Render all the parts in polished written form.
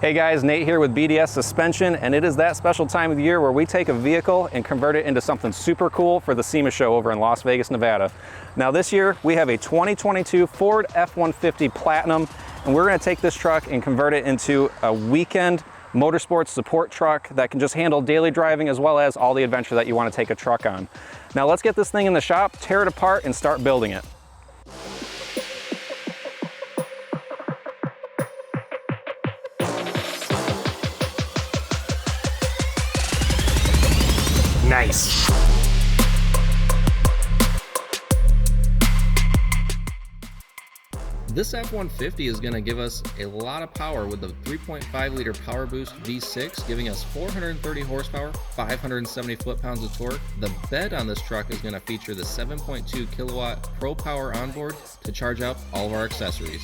Hey guys, Nate here with BDS Suspension, and it is that special time of the year where we take a vehicle and convert it into something super cool for the SEMA show over in Las Vegas, Nevada. Now this year, we have a 2022 Ford F-150 Platinum, and we're gonna take this truck and convert it into a weekend motorsports support truck that can just handle daily driving as well as all the adventure that you wanna take a truck on. Now let's get this thing in the shop, tear it apart, and start building it. Nice. This F-150 is going to give us a lot of power with the 3.5 liter Power Boost V6, giving us 430 horsepower, 570 foot-pounds of torque. The bed on this truck is going to feature the 7.2 kilowatt Pro Power onboard to charge up all of our accessories.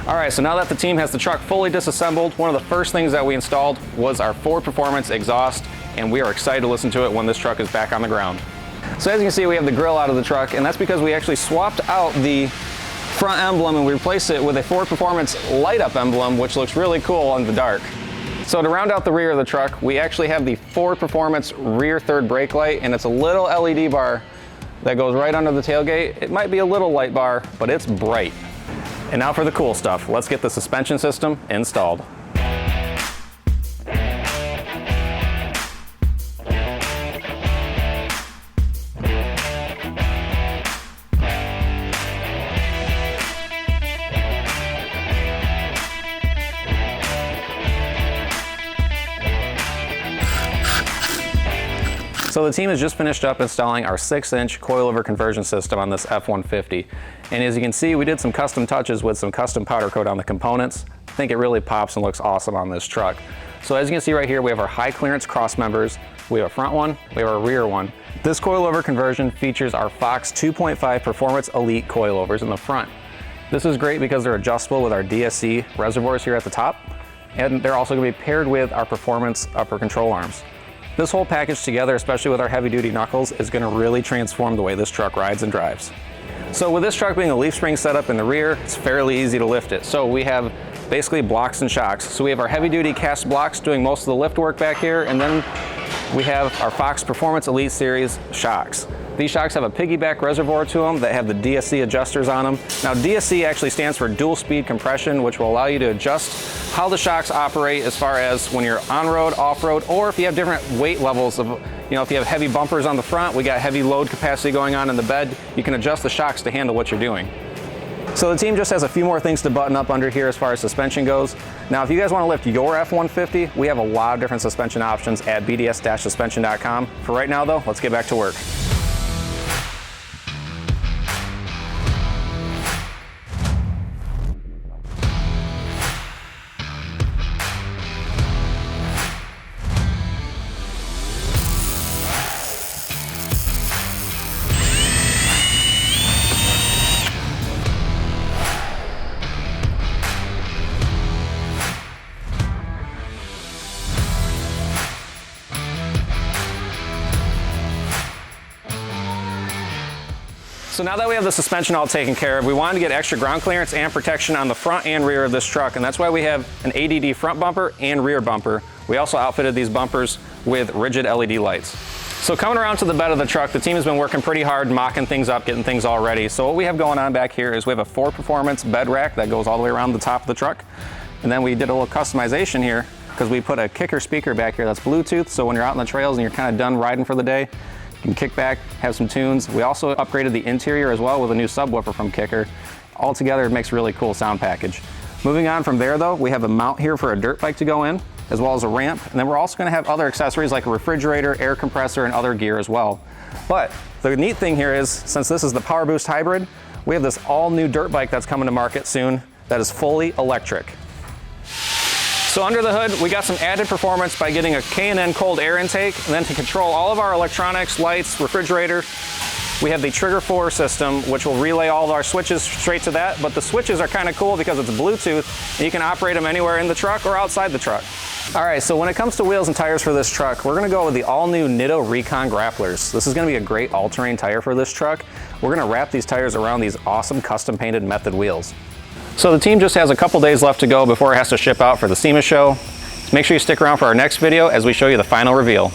All right, so now that the team has the truck fully disassembled, one of the first things that we installed was our Ford Performance exhaust, and we are excited to listen to it when this truck is back on the ground. So as you can see, we have the grill out of the truck, and that's because we actually swapped out the front emblem and we replaced it with a Ford Performance light up emblem, which looks really cool in the dark. So to round out the rear of the truck, we actually have the Ford Performance rear third brake light, and it's a little LED bar that goes right under the tailgate. It might be a little light bar, but it's bright. And now for the cool stuff. Let's get the suspension system installed. So the team has just finished up installing our 6-inch coilover conversion system on this F-150. And as you can see, we did some custom touches with some custom powder coat on the components. I think it really pops and looks awesome on this truck. So as you can see right here, we have our high clearance cross members. We have a front one, we have a rear one. This coilover conversion features our Fox 2.5 Performance Elite coilovers in the front. This is great because they're adjustable with our DSC reservoirs here at the top. And they're also gonna be paired with our Performance upper control arms. This whole package together, especially with our heavy duty knuckles, is going to really transform the way this truck rides and drives. So with this truck being a leaf spring setup in the rear, it's fairly easy to lift it. So we have basically blocks and shocks. So we have our heavy duty cast blocks doing most of the lift work back here, and then we have our Fox Performance Elite Series shocks. These shocks have a piggyback reservoir to them that have the DSC adjusters on them. Now DSC actually stands for dual speed compression, which will allow you to adjust how the shocks operate as far as when you're on-road, off-road, or if you have different weight levels of, if you have heavy bumpers on the front, we got heavy load capacity going on in the bed, you can adjust the shocks to handle what you're doing. So the team just has a few more things to button up under here as far as suspension goes. Now, if you guys want to lift your F-150, we have a lot of different suspension options at bds-suspension.com. For right now though, let's get back to work. So now that we have the suspension all taken care of, we wanted to get extra ground clearance and protection on the front and rear of this truck, and that's why we have an ADD front bumper and rear bumper. We also outfitted these bumpers with rigid LED lights. So coming around to the bed of the truck, the team has been working pretty hard, mocking things up, getting things all ready. So what we have going on back here is we have a Ford Performance bed rack that goes all the way around the top of the truck. And then we did a little customization here because we put a kicker speaker back here that's Bluetooth, so when you're out on the trails and you're kind of done riding for the day, you can kick back, have some tunes. We also upgraded the interior as well with a new subwoofer from Kicker. Altogether, it makes a really cool sound package. Moving on from there though, we have a mount here for a dirt bike to go in, as well as a ramp. And then we're also gonna have other accessories like a refrigerator, air compressor, and other gear as well. But the neat thing here is, since this is the Power Boost Hybrid, we have this all new dirt bike that's coming to market soon that is fully electric. So under the hood, we got some added performance by getting a K&N cold air intake, and then to control all of our electronics, lights, refrigerator, We have the trigger 4 system, which will relay all of our switches straight to that, but the switches are kind of cool because it's Bluetooth, and you can operate them anywhere in the truck or outside the truck. All right, so when it comes to wheels and tires for this truck, we're gonna go with the all-new Nitto Recon Grapplers. This is gonna be a great all-terrain tire for this truck. We're gonna wrap these tires around these awesome custom-painted Method wheels. So the team just has a couple days left to go before it has to ship out for the SEMA show. Make sure you stick around for our next video as we show you the final reveal.